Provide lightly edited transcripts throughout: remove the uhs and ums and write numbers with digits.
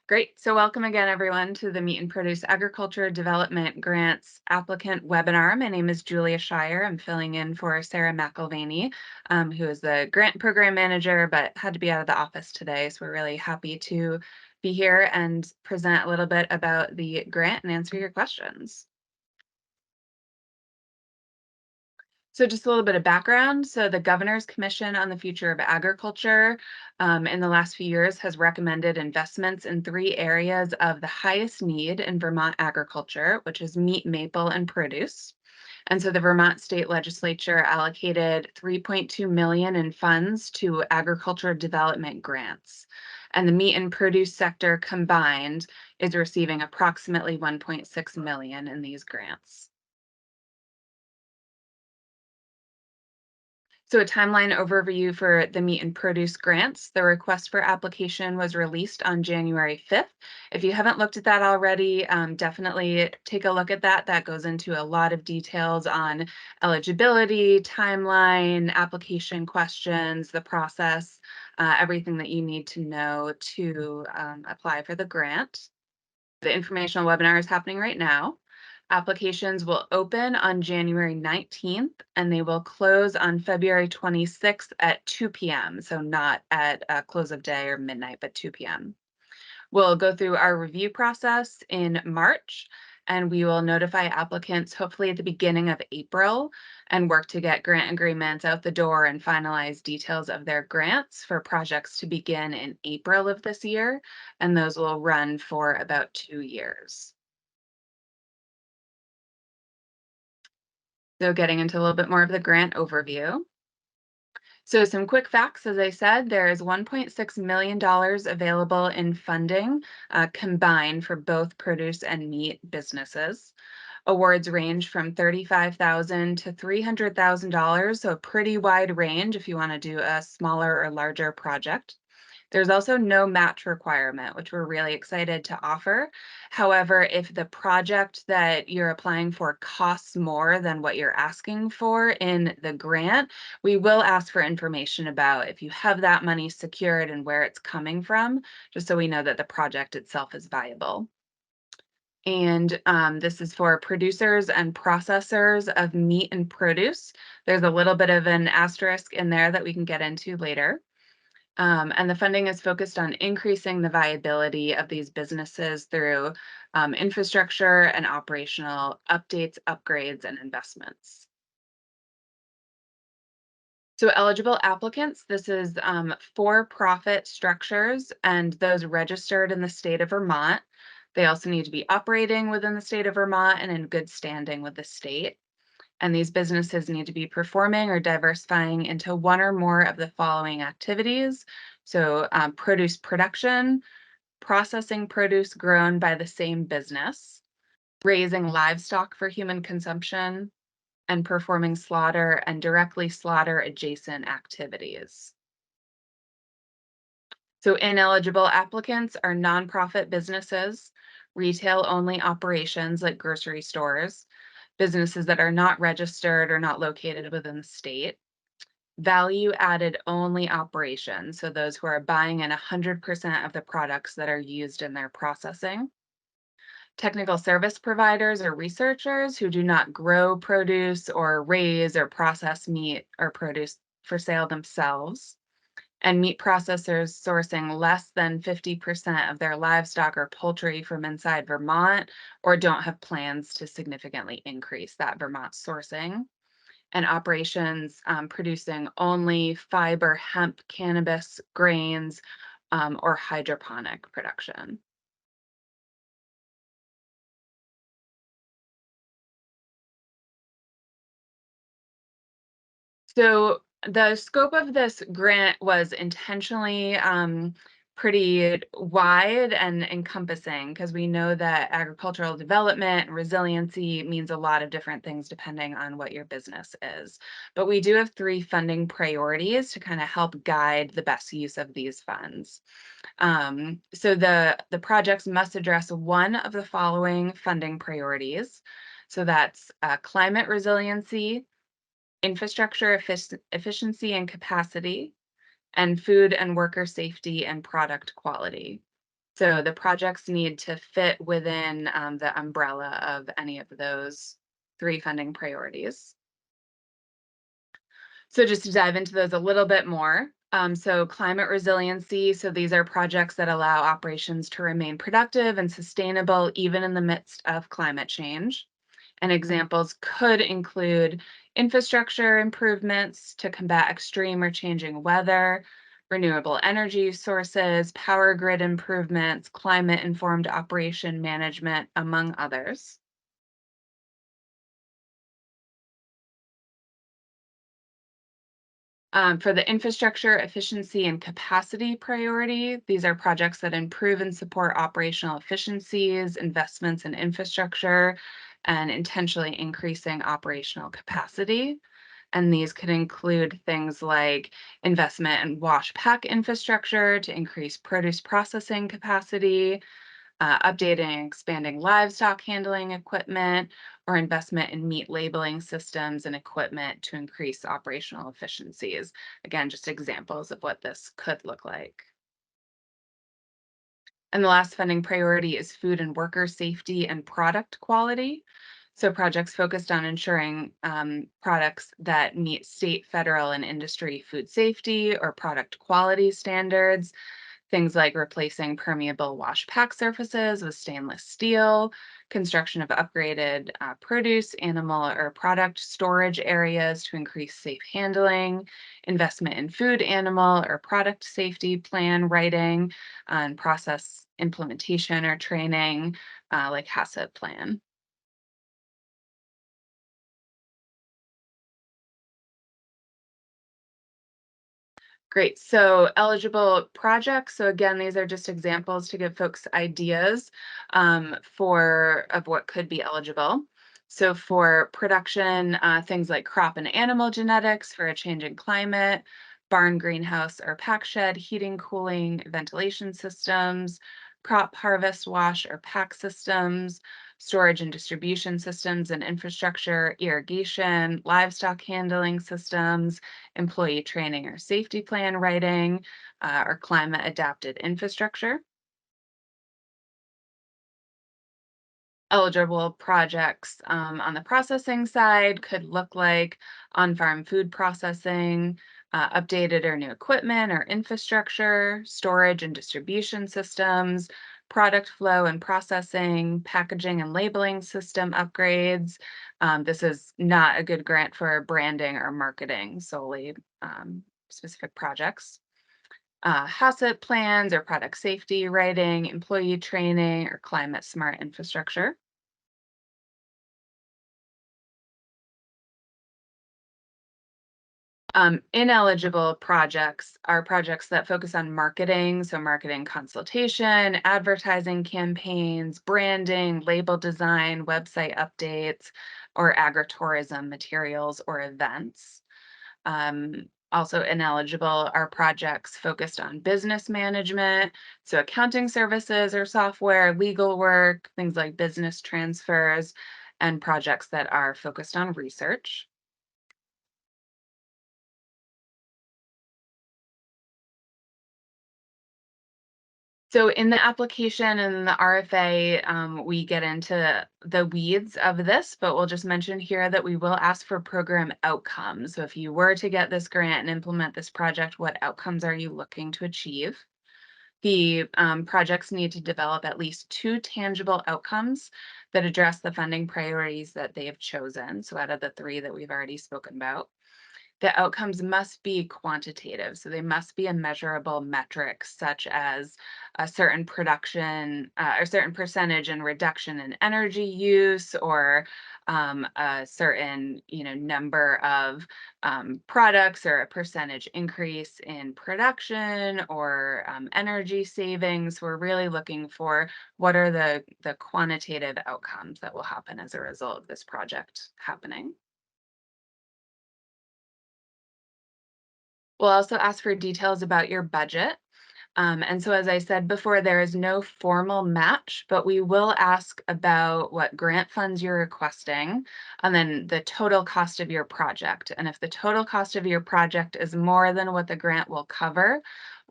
Great. So welcome again, everyone, to the Meat and Produce Agriculture Development Grants applicant webinar. My name is Julia Shire. I'm filling in for Sarah McElvaney, who is the grant program manager, but had to be out of the office today. So we're really happy to be here and present a little bit about the grant and answer your questions. So just a little bit of background. So the Governor's Commission on the Future of Agriculture in the last few years has recommended investments in three areas of the highest need in Vermont agriculture, which is meat, maple, and produce. And so the Vermont State Legislature allocated 3.2 million in funds to agriculture development grants. And the meat and produce sector combined is receiving approximately 1.6 million in these grants. So a timeline overview for the meat and produce grants. The request for application was released on January 5th. If you haven't looked at that already, definitely take a look at that. That goes into a lot of details on eligibility, timeline, application questions, the process, everything that you need to know to apply for the grant. The informational webinar is happening right now. Applications will open on January 19th and they will close on February 26th at 2 p.m. So not at close of day or midnight, but 2 p.m. We'll go through our review process in March and we will notify applicants hopefully at the beginning of April and work to get grant agreements out the door and finalize details of their grants for projects to begin in April of this year. And those will run for about 2 years. So getting into a little bit more of the grant overview. So some quick facts, as I said, there is $1.6 million available in funding combined for both produce and meat businesses. Awards range from $35,000 to $300,000, so a pretty wide range if you want to do a smaller or larger project. There's also no match requirement, which we're really excited to offer. However, if the project that you're applying for costs more than what you're asking for in the grant, we will ask for information about if you have that money secured and where it's coming from, just so we know that the project itself is viable. And this is for producers and processors of meat and produce. There's a little bit of an asterisk in there that we can get into later. And the funding is focused on increasing the viability of these businesses through infrastructure and operational updates, upgrades, and investments. So eligible applicants, this is for-profit structures and those registered in the state of Vermont. They also need to be operating within the state of Vermont and in good standing with the state. And these businesses need to be performing or diversifying into one or more of the following activities. So produce production, processing produce grown by the same business, raising livestock for human consumption, and performing slaughter and directly slaughter adjacent activities. So ineligible applicants are nonprofit businesses, retail-only operations like grocery stores, businesses that are not registered or not located within the state, value-added only operations, so those who are buying in 100% of the products that are used in their processing, technical service providers or researchers who do not grow produce or raise or process meat or produce for sale themselves, and meat processors sourcing less than 50% of their livestock or poultry from inside Vermont or don't have plans to significantly increase that Vermont sourcing, and operations producing only fiber, hemp, cannabis, grains, or hydroponic production. So the scope of this grant was intentionally pretty wide and encompassing because we know that agricultural development and resiliency means a lot of different things depending on what your business is. But we do have three funding priorities to kind of help guide the best use of these funds. So the projects must address one of the following funding priorities. So that's climate resiliency, infrastructure efficiency and capacity, and food and worker safety and product quality. So the projects need to fit within the umbrella of any of those three funding priorities. So just to dive into those a little bit more. So climate resiliency. So these are projects that allow operations to remain productive and sustainable even in the midst of climate change. And examples could include infrastructure improvements to combat extreme or changing weather, renewable energy sources, power grid improvements, climate informed operation management, among others. For the infrastructure efficiency and capacity priority, these are projects that improve and support operational efficiencies, investments in infrastructure, and intentionally increasing operational capacity. And these could include things like investment in wash pack infrastructure to increase produce processing capacity, updating and expanding livestock handling equipment, or investment in meat labeling systems and equipment to increase operational efficiencies. Again, just examples of what this could look like. And the last funding priority is food and worker safety and product quality. So, projects focused on ensuring products that meet state, federal, and industry food safety or product quality standards. Things like replacing permeable wash pack surfaces with stainless steel, construction of upgraded produce, animal, or product storage areas to increase safe handling, investment in food, animal, or product safety plan writing, and process implementation or training, like HACCP plan. Great. So eligible projects. So again, these are just examples to give folks ideas for of what could be eligible. So for production, things like crop and animal genetics for a changing climate, barn greenhouse or pack shed, heating, cooling, ventilation systems, crop harvest, wash or pack systems, storage and distribution systems and infrastructure, irrigation, livestock handling systems, employee training or safety plan writing, or climate adapted infrastructure. Eligible projects on the processing side could look like on farm food processing, updated or new equipment or infrastructure, storage and distribution systems, product flow and processing, packaging and labeling system upgrades. This is not a good grant for branding or marketing solely, specific projects. HACCP plans or product safety writing, employee training, or climate smart infrastructure. Ineligible projects are projects that focus on marketing, so marketing consultation, advertising campaigns, branding, label design, website updates, or agritourism materials or events. Also ineligible are projects focused on business management, so accounting services or software, legal work, things like business transfers, and projects that are focused on research. So in the application and the RFA, we get into the weeds of this, but we'll just mention here that we will ask for program outcomes. So if you were to get this grant and implement this project, what outcomes are you looking to achieve? The projects need to develop at least two tangible outcomes that address the funding priorities that they have chosen. So out of the three that we've already spoken about. The outcomes must be quantitative, so they must be a measurable metric, such as a certain production, a certain percentage in reduction in energy use, or a certain, number of products, or a percentage increase in production, or energy savings. We're really looking for what are the quantitative outcomes that will happen as a result of this project happening. We'll also ask for details about your budget. And so, as I said before, there is no formal match, but we will ask about what grant funds you're requesting and then the total cost of your project. And if the total cost of your project is more than what the grant will cover,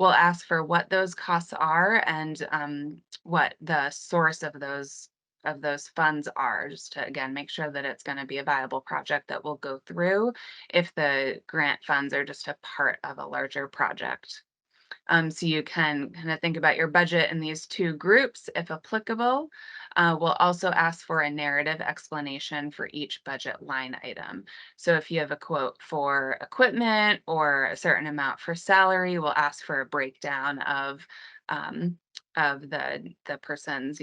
we'll ask for what those costs are and what the source of those funds are, just to again make sure that it's going to be a viable project that will go through if the grant funds are just a part of a larger project. So you can kind of think about your budget in these two groups, if applicable. We'll also ask for a narrative explanation for each budget line item. So if you have a quote for equipment or a certain amount for salary, we'll ask for a breakdown um, of the person's,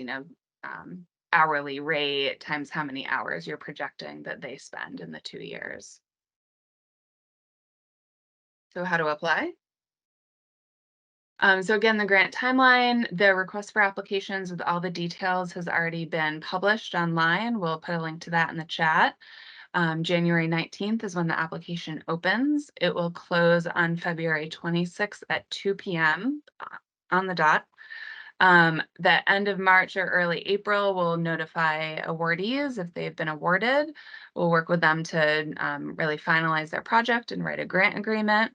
hourly rate times how many hours you're projecting that they spend in the 2 years. So how to apply? So again, the grant timeline, the request for applications with all the details has already been published online. We'll put a link to that in the chat. January 19th is when the application opens. It will close on February 26th at 2 p.m. On the dot. The end of March or early April, we'll notify awardees if they've been awarded. We'll work with them to really finalize their project and write a grant agreement.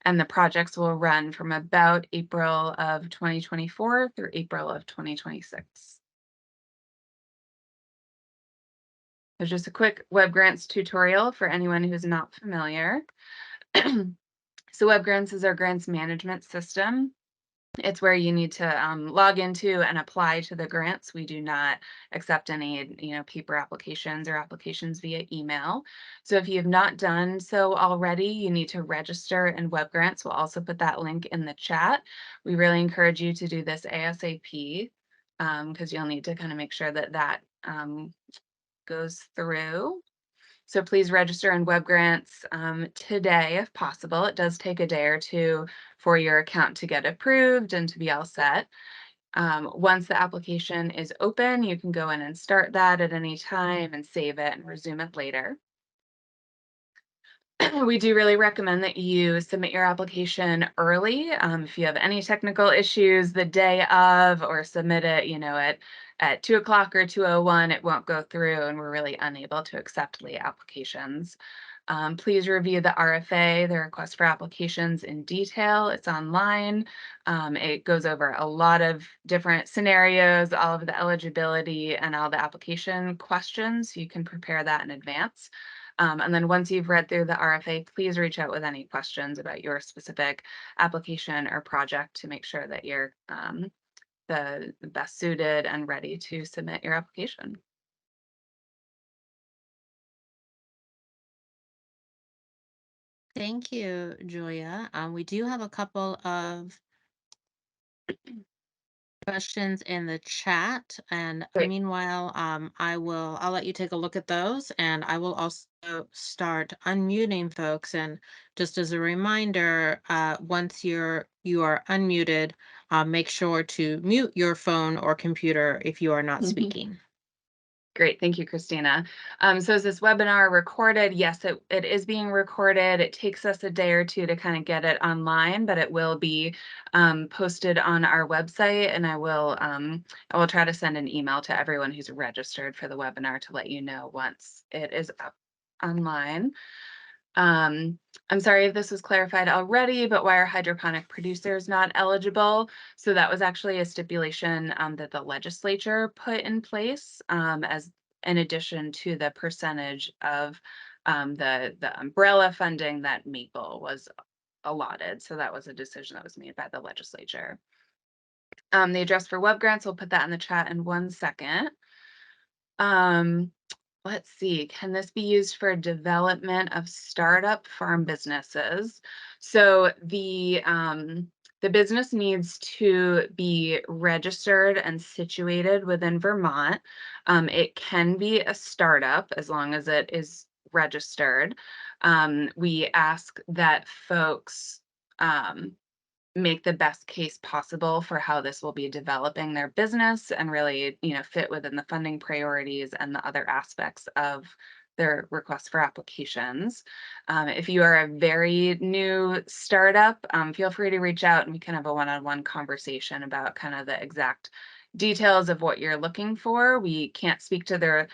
And the projects will run from about April of 2024 through April of 2026. There's just a quick web grants tutorial for anyone who's not familiar. So web grants is our grants management system. It's where you need to log into and apply to the grants. We do not accept any, paper applications or applications via email. So if you have not done so already, you need to register in web grants. We'll also put that link in the chat. We really encourage you to do this ASAP because you'll need to kind of make sure that that goes through. So please register in web grants today if possible. It does take a day or two for your account to get approved and to be all set. Once the application is open, you can go in and start that at any time and save it and resume it later. We do really recommend that you submit your application early. If you have any technical issues the day of or submit it, at 2 o'clock or 2:01, it won't go through and we're really unable to accept late applications. Please review the RFA, the request for applications in detail. It's online. It goes over a lot of different scenarios, all of the eligibility and all the application questions. So you can prepare that in advance. And then once you've read through the RFA, please reach out with any questions about your specific application or project to make sure that you're the best suited and ready to submit your application. Thank you, Julia. We do have a couple of questions in the chat, and Great. meanwhile, I'll let you take a look at those, and I will also start unmuting folks. And just as a reminder, once you are unmuted, make sure to mute your phone or computer if you are not speaking. Great. Thank you, Christina. So is this webinar recorded? Yes, it is being recorded. It takes us a day or two to kind of get it online, but it will be posted on our website, and I will try to send an email to everyone who's registered for the webinar to let you know once it is up online. Um, I'm sorry if this was clarified already, but why are hydroponic producers not eligible? So that was actually a stipulation that the legislature put in place as in addition to the percentage of the umbrella funding that Maple was allotted. So that was a decision that was made by the legislature. The address for web grants, we'll put that in the chat in 1 second. Um, let's see, can this be used for development of startup farm businesses? So the business needs to be registered and situated within Vermont. It can be a startup as long as it is registered. We ask that folks make the best case possible for how this will be developing their business and really, fit within the funding priorities and the other aspects of their request for applications. If you are a very new startup, feel free to reach out and we can have a one-on-one conversation about kind of the exact details of what you're looking for. We can't speak to their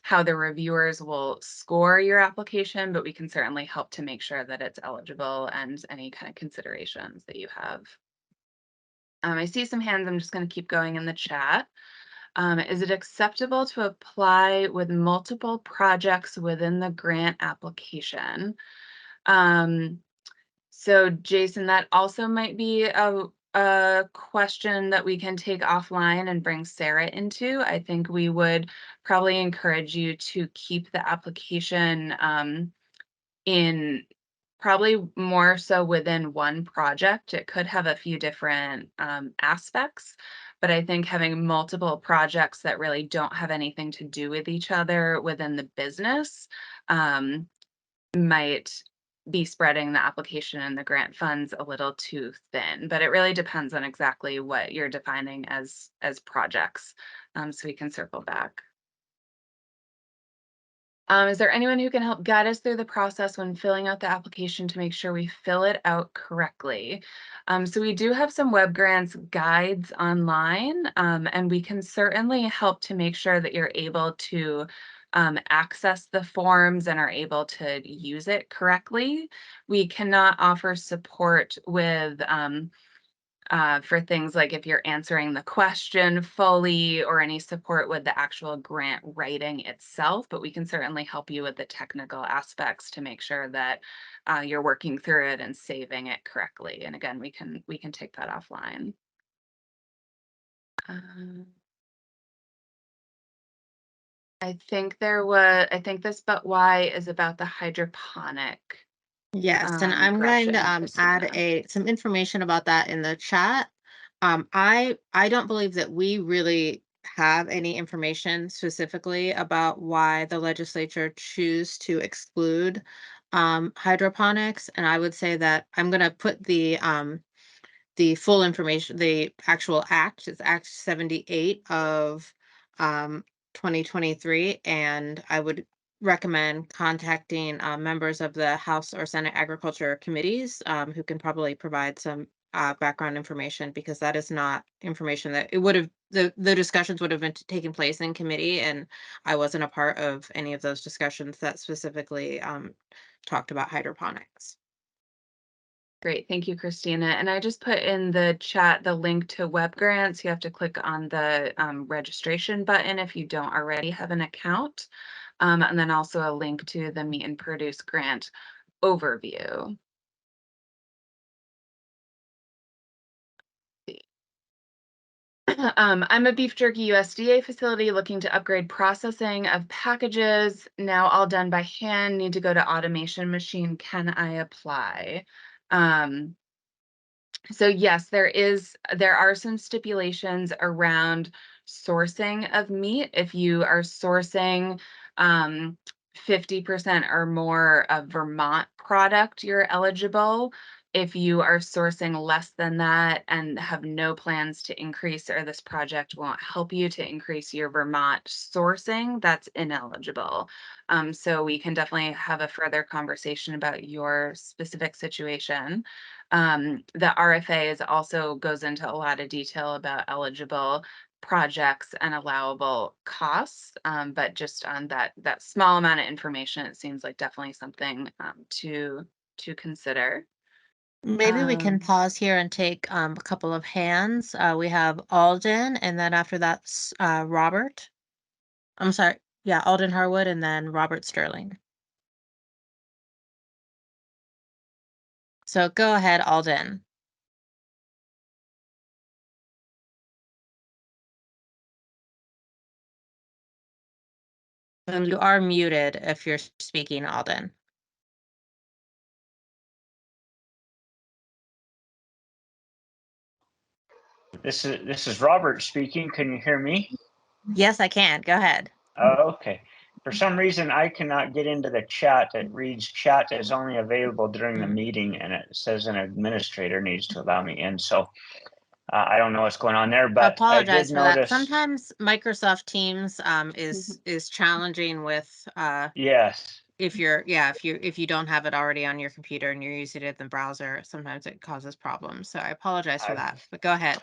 how the reviewers will score your application, but we can certainly help to make sure that it's eligible and any kind of considerations that you have. I see some hands. I'm just going to keep going in the chat. Is it acceptable to apply with multiple projects within the grant application? Um, so Jason, that also might be a question that we can take offline and bring Sarah into. I think we would probably encourage you to keep the application in probably more so within one project. It could have a few different aspects, but I think having multiple projects that really don't have anything to do with each other within the business um, might be spreading the application and the grant funds a little too thin. But it really depends on exactly what you're defining as projects. So we can circle back. Is there anyone who can help guide us through the process when filling out the application to make sure we fill it out correctly? So we do have some web grants guides online, and we can certainly help to make sure that you're able to access the forms and are able to use it correctly. We cannot offer support with for things like if you're answering the question fully or any support with the actual grant writing itself, but we can certainly help you with the technical aspects to make sure that you're working through it and saving it correctly. And again, we can take that offline. Um, I think this but why is about the hydroponic Yes, and I'm going to question, add Christina. some information about that in the chat. I don't believe that we really have any information specifically about why the legislature choose to exclude hydroponics, and I would say that I'm going to put the full information, the actual act. It's Act 78 of um, 2023, and I would recommend contacting members of the House or Senate Agriculture committees who can probably provide some background information, because that is not information that it would have the discussions would have been taking place in committee, and I wasn't a part of any of those discussions that specifically talked about hydroponics. Great, thank you, Christina. And I just put in the chat the link to web grants. You have to click on the registration button if you don't already have an account. And then also a link to the Meet and Produce grant overview. I'm a beef jerky USDA facility looking to upgrade processing of packages. Now all done by hand, need to go to automation machine. Can I apply? Um, So yes, there are some stipulations around sourcing of meat. If you are sourcing 50% or more of Vermont product, you're eligible. If you are sourcing less than that and have no plans to increase, or this project won't help you to increase your Vermont sourcing, that's ineligible. So we can definitely have a further conversation about your specific situation. The RFA is also goes into a lot of detail about eligible projects and allowable costs. But just on that small amount of information, it seems like definitely something to consider. Maybe we can Um, pause here and take a couple of hands. We have Alden, and then after that's Robert. I'm sorry. Yeah, Alden Harwood, and then Robert Sterling. So go ahead, Alden. And you are muted if you're speaking, Alden. This is Robert speaking. Can you hear me? Yes, I can. Go ahead. Oh, okay. For some reason, I cannot get into the chat. It reads chat is only available during the Mm. meeting, and it says an administrator needs to allow me in. So I don't know what's going on there, I but I did apologize for that. notice. Sometimes Microsoft Teams mhm. is challenging with Yes, if you're yeah if you don't have it already on your computer and you're using it in the browser, sometimes it causes problems. So I apologize for I've, that. But go ahead.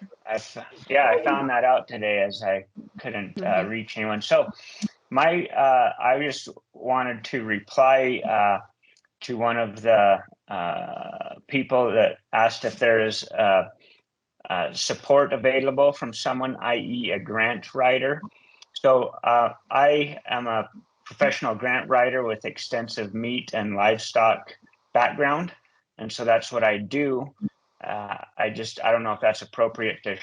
yeah, I found that out today as I couldn't Mhm. reach anyone. So I just wanted to reply to one of the people that asked if there is support available from someone, i.e. a grant writer. So I am a professional grant writer with extensive meat and livestock background. And so that's what I do. I don't know if that's appropriate to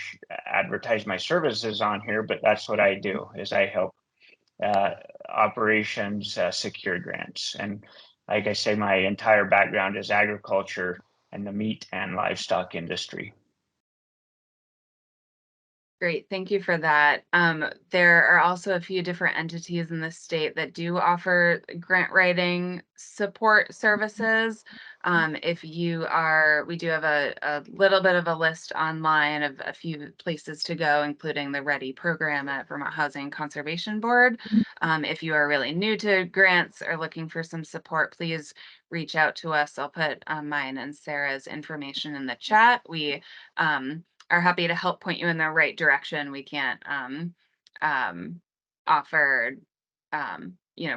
advertise my services on here, but that's what I do is I help operations secure grants. And like I say, my entire background is agriculture and the meat and livestock industry. Great, thank you for that. There are also a few different entities in the state that do offer grant writing support services. If you are, we do have a little bit of a list online of a few places to go, including the READY program at Vermont Housing Conservation Board. If you are really new to grants or looking for some support, please reach out to us. I'll put mine and Sarah's information in the chat. We are happy to help point you in the right direction. We can't offer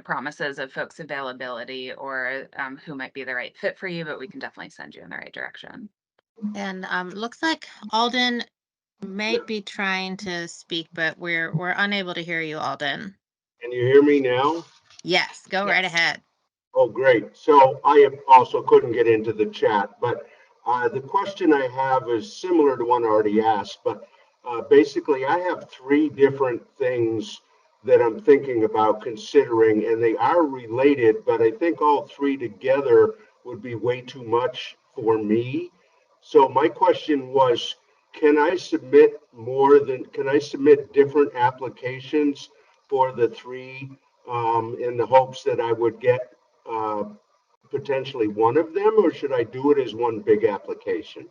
promises of folks' availability or who might be the right fit for you, but we can definitely send you in the right direction. And looks like Alden Yeah. might be trying to speak, but we're unable to hear you, Alden. Can you hear me now? Yes, go right Yes. ahead. Oh, great. So I also couldn't get into the chat, but the question I have is similar to one already asked, but basically I have three different things that I'm thinking about considering, and they are related, but I think all three together would be way too much for me. So my question was, can I submit different applications for the three in the hopes that I would get uh, potentially one of them, or should I do it as one big application?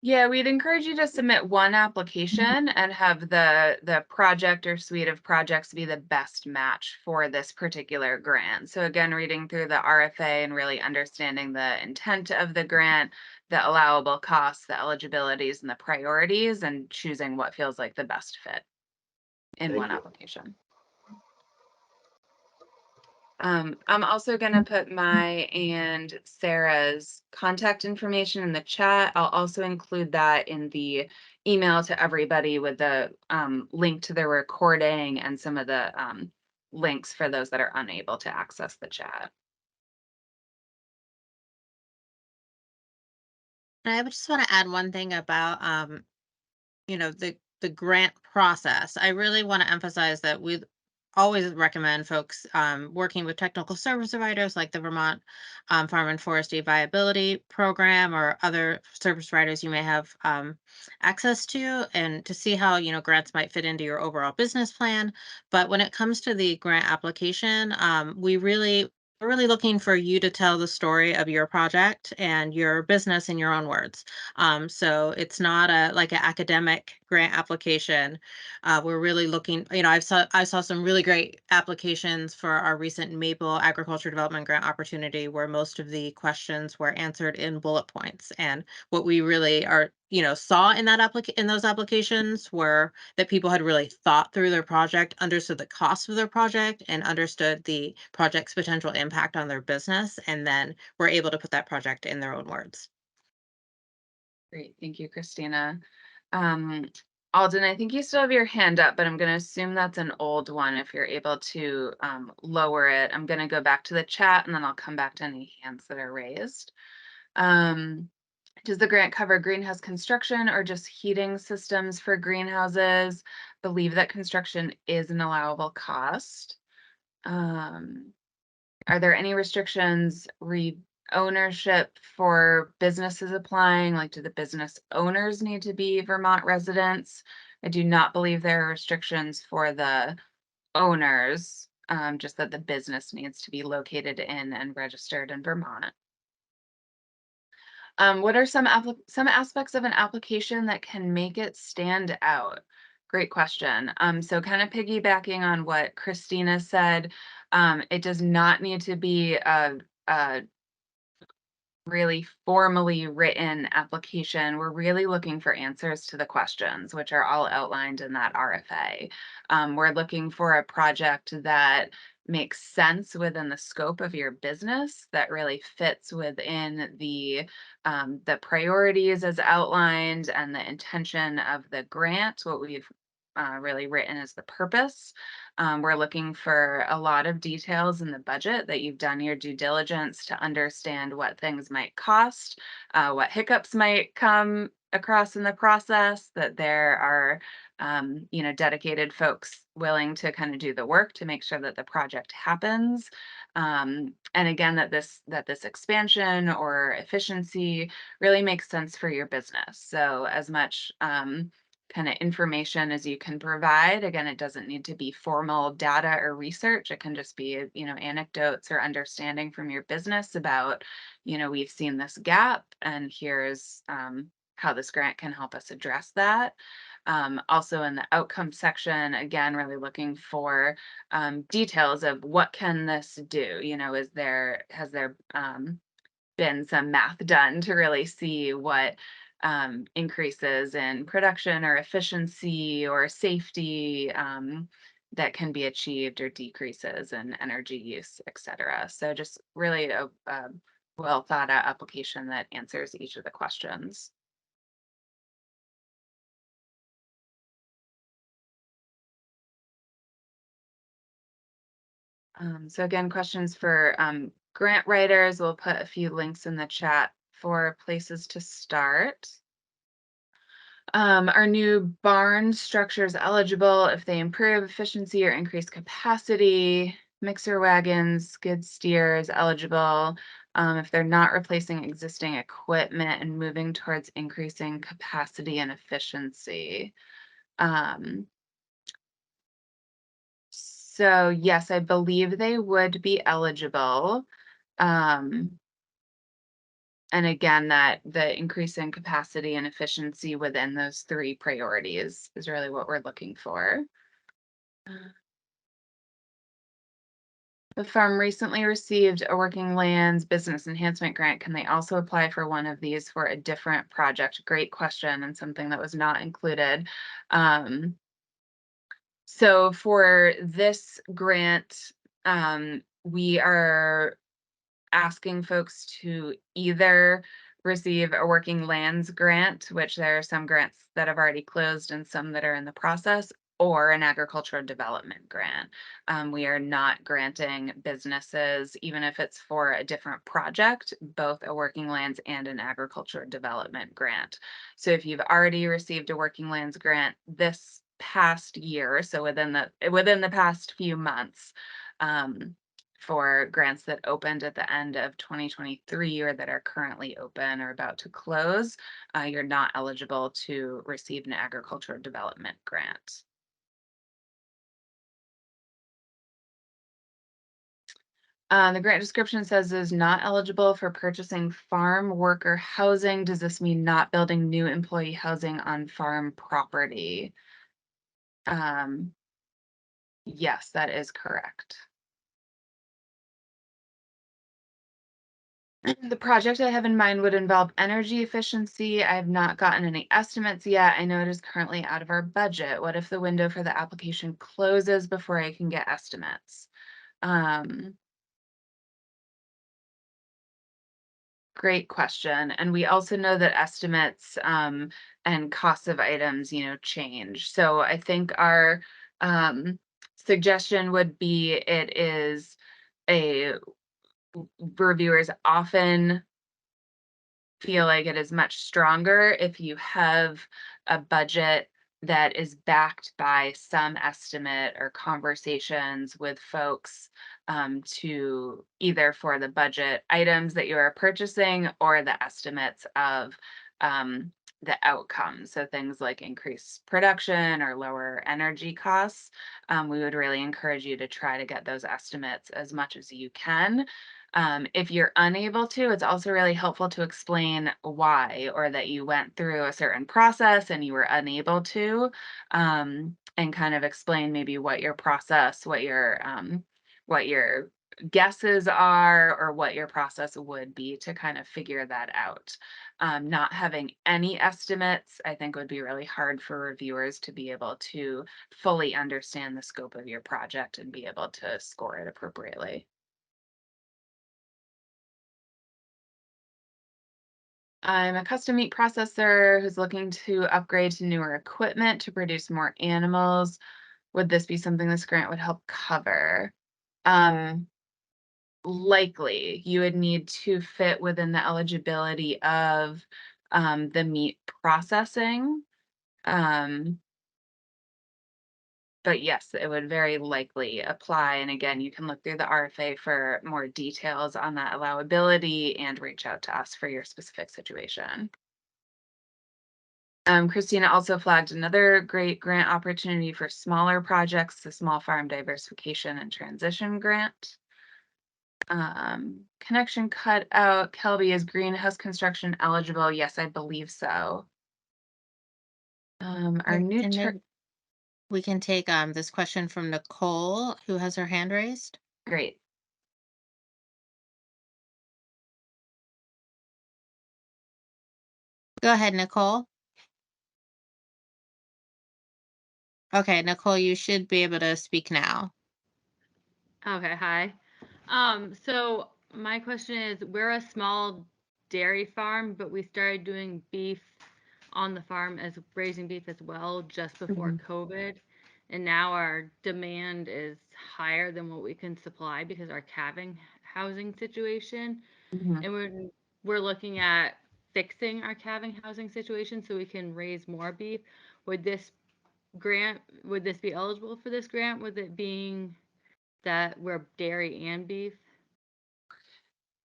Yeah, we'd encourage you to submit one application and have the project or suite of projects be the best match for this particular grant. So again, reading through the RFA and really understanding the intent of the grant, the allowable costs, the eligibilities, and the priorities, and choosing what feels like the best fit in Thank one you. application. I'm also going to put my and Sarah's contact information in the chat. I'll also include that in the email to everybody with the link to the recording and some of the links for those that are unable to access the chat. And I would just want to add one thing about the grant process. I really want to emphasize that we always recommend folks working with technical service providers like the Vermont Farm and Forestry Viability Program or other service providers you may have access to, and to see how grants might fit into your overall business plan. But when it comes to the grant application, we're really looking for you to tell the story of your project and your business in your own words. So it's not like an academic grant application. We're really looking, I saw some really great applications for our recent Maple Agriculture Development Grant opportunity where most of the questions were answered in bullet points. And what we really saw in those applications were that people had really thought through their project, understood the cost of their project, and understood the project's potential impact on their business, and then were able to put that project in their own words. Great, thank you, Christina. Alden, I think you still have your hand up, but I'm going to assume that's an old one. If you're able to lower it, I'm going to go back to the chat and then I'll come back to any hands that are raised. Does the grant cover greenhouse construction or just heating systems for greenhouses? Believe that construction is an allowable cost. Are there any restrictions ownership for businesses applying? Like, do the business owners need to be Vermont residents? I do not believe there are restrictions for the owners, just that the business needs to be located in and registered in Vermont. What are some aspects of an application that can make it stand out? Great question. So kind of piggybacking on what Christina said, it does not need to be a really formally written application, we're really looking for answers to the questions, which are all outlined in that RFA. We're looking for a project that makes sense within the scope of your business, that really fits within the priorities as outlined and the intention of the grant, what we've really written as the purpose. We're looking for a lot of details in the budget, that you've done your due diligence to understand what things might cost, what hiccups might come across in the process, that there are dedicated folks willing to kind of do the work to make sure that the project happens. And again, that this expansion or efficiency really makes sense for your business. So as much kind of information as you can provide. Again, it doesn't need to be formal data or research. It can just be, anecdotes or understanding from your business about, we've seen this gap, and here's how this grant can help us address that. Also in the outcome section, again, really looking for details of what can this do? Has there been some math done to really see what increases in production or efficiency or safety that can be achieved, or decreases in energy use, et cetera. So just really a well thought out application that answers each of the questions. So again, questions for grant writers. We'll put a few links in the chat for places to start. Are new barn structures eligible if they improve efficiency or increase capacity? Mixer wagons, skid steers eligible if they're not replacing existing equipment and moving towards increasing capacity and efficiency. So yes, I believe they would be eligible. Um, and again, that the increase in capacity and efficiency within those three priorities is really what we're looking for. The firm recently received a working lands business enhancement grant. Can they also apply for one of these for a different project? Great question, and something that was not included. So for this grant, we are asking folks to either receive a working lands grant, which there are some grants that have already closed and some that are in the process, or an agricultural development grant. We are not granting businesses, even if it's for a different project, both a working lands and an agricultural development grant. So if you've already received a working lands grant this past year, so within the past few months, for grants that opened at the end of 2023 or that are currently open or about to close, you're not eligible to receive an agricultural development grant. The grant description says is not eligible for purchasing farm worker housing. Does this mean not building new employee housing on farm property? Yes, that is correct. The project I have in mind would involve energy efficiency. I have not gotten any estimates yet. I know it is currently out of our budget. What if the window for the application closes before I can get estimates? Great question. And we also know that estimates and costs of items, change. So I think our suggestion would be it is a reviewers often feel like it is much stronger if you have a budget that is backed by some estimate or conversations with folks to either for the budget items that you are purchasing or the estimates of the outcomes. So things like increased production or lower energy costs. We would really encourage you to try to get those estimates as much as you can. If you're unable to, it's also really helpful to explain why, or that you went through a certain process and you were unable to, and kind of explain maybe what your process, what your guesses are or what your process would be to kind of figure that out. Not having any estimates, I think, would be really hard for reviewers to be able to fully understand the scope of your project and be able to score it appropriately. I'm a custom meat processor who's looking to upgrade to newer equipment to produce more animals. Would this be something this grant would help cover? Um, Likely, you would need to fit within the eligibility of the meat processing. Um, but yes, it would very likely apply. And again, you can look through the RFA for more details on that allowability and reach out to us for your specific situation. Christina also flagged another great grant opportunity for smaller projects, the Small Farm Diversification and Transition Grant. Connection cut out. Kelby, is greenhouse construction eligible? Yes, I believe so. Our And new and then we can take this question from Nicole, who has her hand raised. great. Go ahead, Nicole. Okay, Nicole, you should be able to speak now. Okay, hi. So my question is, we're a small dairy farm, but we started doing beef on the farm as raising beef as well just before COVID. And now our demand is higher than what we can supply because our calving housing situation. Mhm. And we're looking at fixing our calving housing situation so we can raise more beef. Would this would this be eligible for this grant with it being that we're dairy and beef?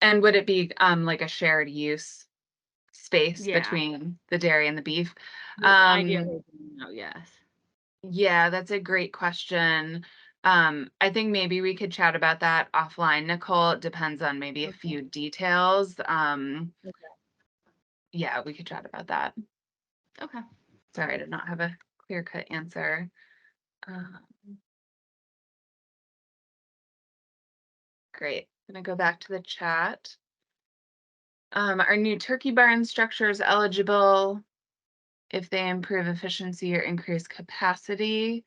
And would it be like a shared use space Yeah. between the dairy and the beef? Ideally, no, yes. Yeah, that's a great question. I think maybe we could chat about that offline, Nicole. It depends on maybe a Okay. few details. Okay. Yeah, we could chat about that. Okay. Sorry, I did not have a clear-cut answer. Um, Great. I'm gonna go back to the chat. Are new turkey barn structures eligible if they improve efficiency or increase capacity?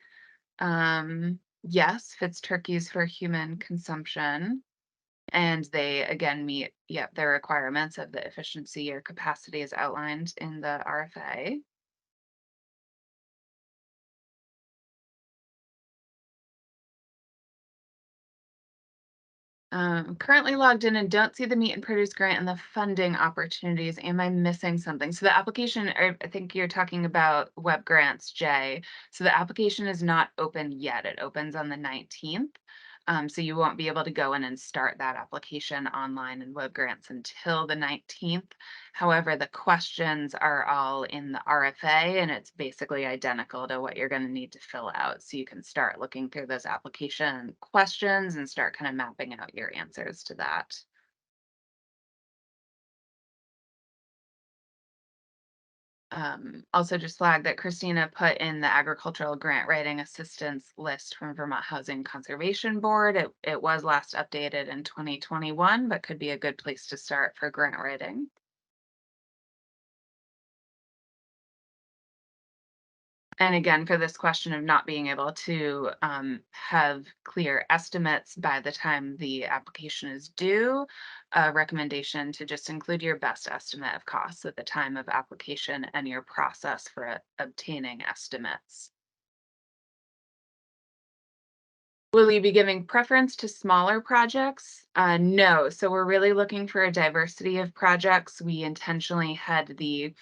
Yes, if it's turkeys for human consumption. And they again meet, yep, their requirements of the efficiency or capacity as outlined in the RFA. Currently logged in and don't see the meat and produce grant and the funding opportunities. Am I missing something? So the application, I think you're talking about web grants, Jay. So the application is not open yet. It opens on the 19th. So you won't be able to go in and start that application online in web grants until the 19th. However, the questions are all in the RFA and it's basically identical to what you're going to need to fill out. So you can start looking through those application questions and start kind of mapping out your answers to that. Also just flag that Christina put in the agricultural grant writing assistance list from Vermont Housing Conservation Board. It was last updated in 2021, but could be a good place to start for grant writing. And again, for this question of not being able to have clear estimates by the time the application is due, a recommendation to just include your best estimate of costs at the time of application and your process for obtaining estimates. Will you be giving preference to smaller projects? No. So we're really looking for a diversity of projects. We intentionally had the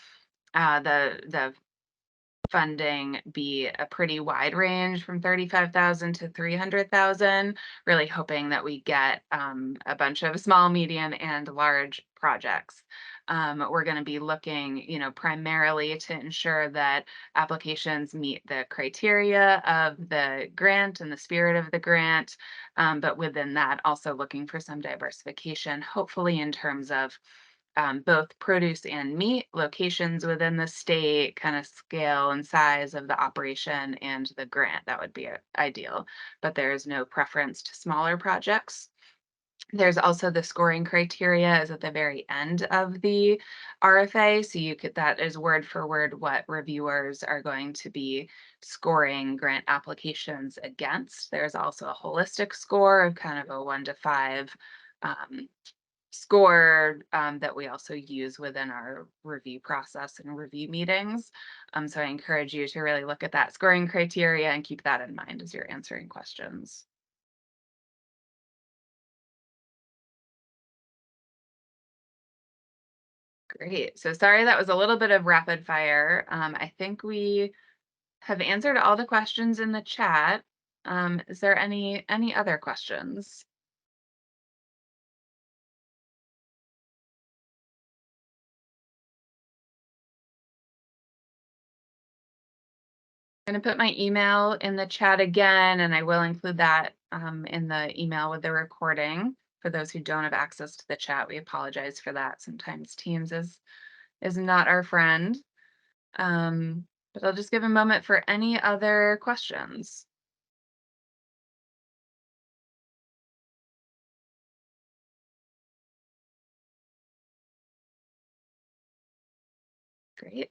funding be a pretty wide range from 35,000 to 300,000, really hoping that we get a bunch of small, medium, and large projects. We're going to be looking, primarily to ensure that applications meet the criteria of the grant and the spirit of the grant, but within that, also looking for some diversification, hopefully in terms of both produce and meat, locations within the state, kind of scale and size of the operation and the grant. That would be ideal, but there is no preference to smaller projects. There's also the scoring criteria is at the very end of the RFA. So that is word for word what reviewers are going to be scoring grant applications against. There's also a holistic score of kind of a 1 to 5 um, score that we also use within our review process and review meetings. So I encourage you to really look at that scoring criteria and keep that in mind as you're answering questions. Great. So sorry that was a little bit of rapid fire. I think we have answered all the questions in the chat. Is there any other questions? I'm going to put my email in the chat again, and I will include that in the email with the recording. For those who don't have access to the chat, we apologize for that. Sometimes Teams is not our friend. But I'll just give a moment for any other questions. Great.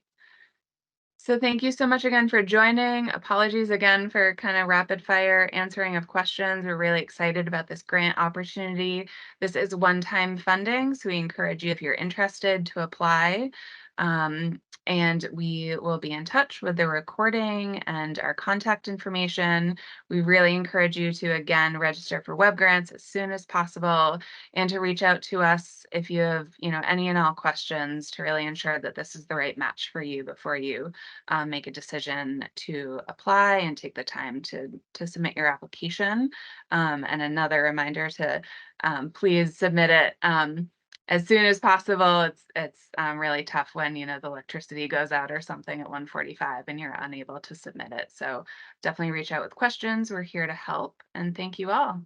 So thank you so much again for joining. Apologies again for kind of rapid fire answering of questions. We're really excited about this grant opportunity. This is one-time funding, so we encourage you if you're interested to apply. And we will be in touch with the recording and our contact information. We really encourage you to, again, register for web grants as soon as possible and to reach out to us if you have, any and all questions to really ensure that this is the right match for you before you make a decision to apply and take the time to submit your application. And another reminder to please submit it as soon as possible. It's really tough when the electricity goes out or something at 1:45 and you're unable to submit it. So definitely reach out with questions. We're here to help, and thank you all.